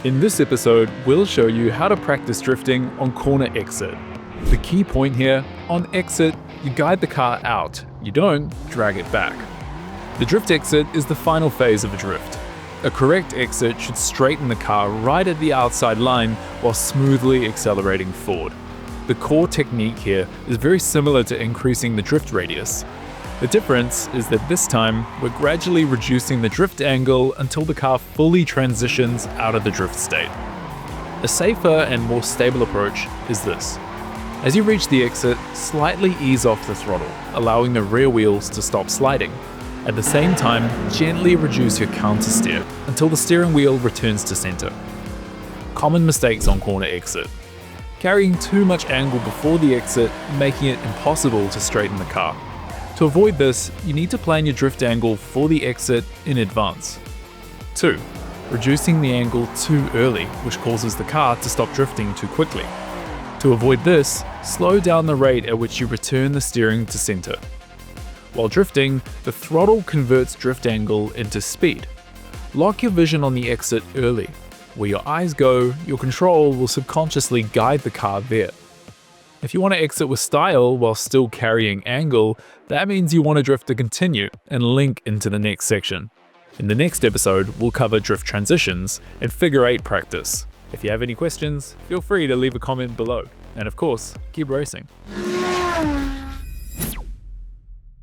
In this episode, we'll show you how to practice drifting on corner exit. The key point here, on exit, you guide the car out, you don't drag it back. The drift exit is the final phase of a drift. A correct exit should straighten the car right at the outside line while smoothly accelerating forward. The core technique here is very similar to increasing the drift radius. The difference is that this time, we're gradually reducing the drift angle until the car fully transitions out of the drift state. A safer and more stable approach is this. As you reach the exit, slightly ease off the throttle, allowing the rear wheels to stop sliding. At the same time, gently reduce your counter steer until the steering wheel returns to center. Common mistakes on corner exit. Carrying too much angle before the exit, making it impossible to straighten the car. To avoid this, you need to plan your drift angle for the exit in advance. 2. Reducing the angle too early, which causes the car to stop drifting too quickly. To avoid this, slow down the rate at which you return the steering to center. While drifting, the throttle converts drift angle into speed. Lock your vision on the exit early. Where your eyes go, your control will subconsciously guide the car there. If you want to exit with style while still carrying angle, that means you want to drift to continue and link into the next section. In the next episode, we'll cover drift transitions and figure 8 practice. If you have any questions, feel free to leave a comment below. And of course, keep racing.